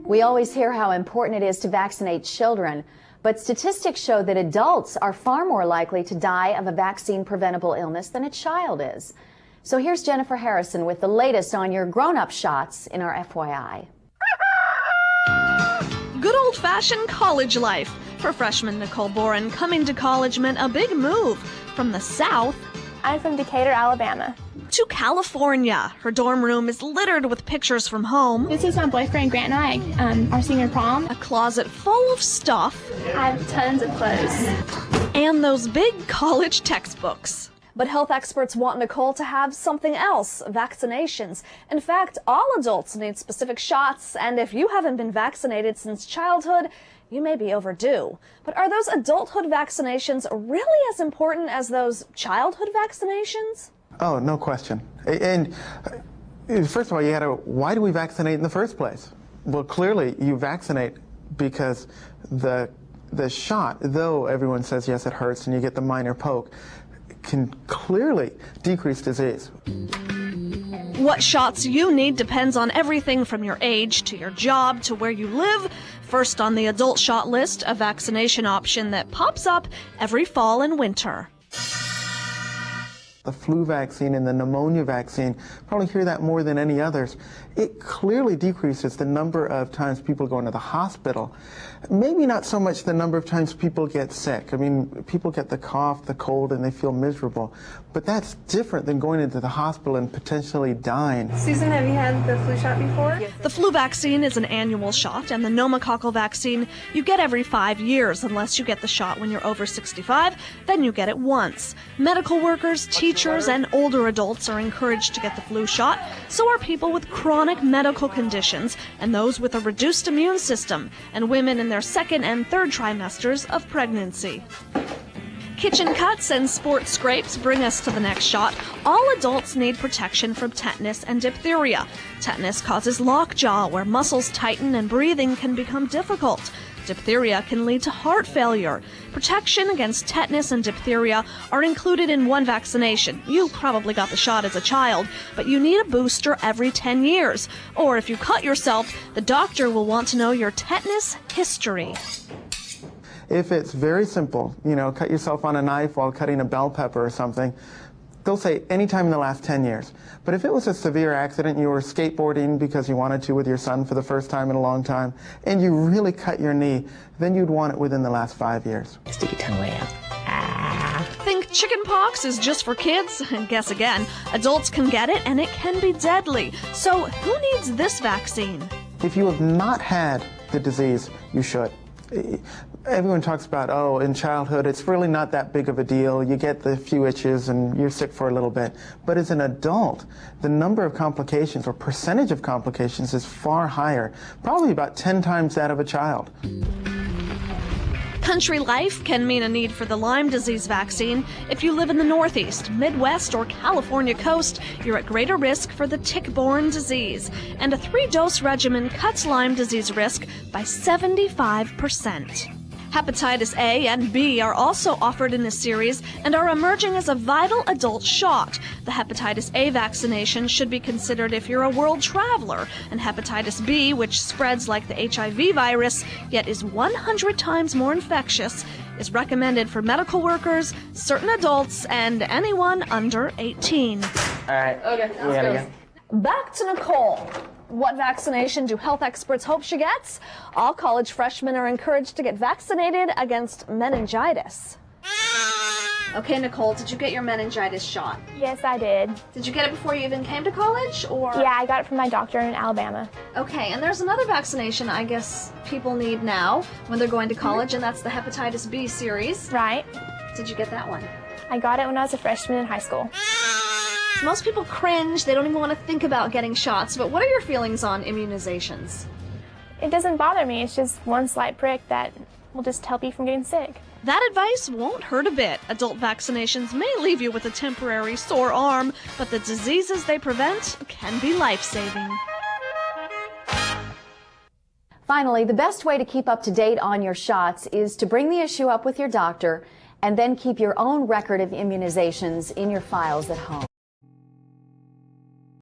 We always hear how important it is to vaccinate children, but statistics show that adults are far more likely to die of a vaccine-preventable illness than a child is. So here's Jennifer Harrison with the latest on your grown-up shots in our FYI. Good old-fashioned college life. For freshman Nicole Boren, coming to college meant a big move from the South. I'm from Decatur, Alabama. To California. Her dorm room is littered with pictures from home. This is my boyfriend Grant and I, our senior prom. A closet full of stuff. I have tons of clothes. And those big college textbooks. But health experts want Nicole to have something else, vaccinations. In fact, all adults need specific shots, and if you haven't been vaccinated since childhood, you may be overdue. But are those adulthood vaccinations really as important as those childhood vaccinations? Oh, no question. And first of all, why do we vaccinate in the first place? Well, clearly you vaccinate because the shot, though everyone says, yes, it hurts and you get the minor poke, can clearly decrease disease. What shots you need depends on everything from your age to your job to where you live. First on the adult shot list, a vaccination option that pops up every fall and winter. The flu vaccine and the pneumonia vaccine, probably hear that more than any others. It clearly decreases the number of times people go into the hospital. Maybe not so much the number of times people get sick. I mean, people get the cough, the cold, and they feel miserable. But that's different than going into the hospital and potentially dying. Susan, have you had the flu shot before? The flu vaccine is an annual shot, and the pneumococcal vaccine you get every 5 years, unless you get the shot when you're over 65, then you get it once. Medical workers, teachers, and older adults are encouraged to get the flu shot. So are people with chronic medical conditions and those with a reduced immune system, and women in their second and third trimesters of pregnancy. Kitchen cuts and sports scrapes bring us to the next shot. All adults need protection from tetanus and diphtheria. Tetanus causes lockjaw, where muscles tighten and breathing can become difficult. Diphtheria can lead to heart failure. Protection against tetanus and diphtheria are included in one vaccination. You probably got the shot as a child, but you need a booster every 10 years. Or if you cut yourself, the doctor will want to know your tetanus history. If it's very simple, cut yourself on a knife while cutting a bell pepper or something, they'll say anytime in the last 10 years. But if it was a severe accident, you were skateboarding because you wanted to with your son for the first time in a long time, and you really cut your knee, then you'd want it within the last 5 years. Stick your tongue way out. Think chicken pox is just for kids? And guess again, adults can get it and it can be deadly. So who needs this vaccine? If you have not had the disease, you should. Everyone talks about, oh, in childhood, it's really not that big of a deal. You get the few itches and you're sick for a little bit. But as an adult, the number of complications or percentage of complications is far higher, probably about 10 times that of a child. Country life can mean a need for the Lyme disease vaccine. If you live in the Northeast, Midwest, or California coast, you're at greater risk for the tick-borne disease. And a 3-dose regimen cuts Lyme disease risk by 75%. Hepatitis A and B are also offered in this series and are emerging as a vital adult shot. The hepatitis A vaccination should be considered if you're a world traveler, and hepatitis B, which spreads like the HIV virus, yet is 100 times more infectious, is recommended for medical workers, certain adults, and anyone under 18. All right. Okay, let's go. Back to Nicole. What vaccination do health experts hope she gets? All college freshmen are encouraged to get vaccinated against meningitis. Okay, Nicole, did you get your meningitis shot? Yes, I did. Did you get it before you even came to college, or? Yeah, I got it from my doctor in Alabama. Okay, and there's another vaccination I guess people need now when they're going to college, and that's the hepatitis B series. Right. Did you get that one? I got it when I was a freshman in high school. Most people cringe, they don't even want to think about getting shots, but what are your feelings on immunizations? It doesn't bother me, it's just one slight prick that will just help you from getting sick. That advice won't hurt a bit. Adult vaccinations may leave you with a temporary sore arm, but the diseases they prevent can be life-saving. Finally, the best way to keep up to date on your shots is to bring the issue up with your doctor and then keep your own record of immunizations in your files at home.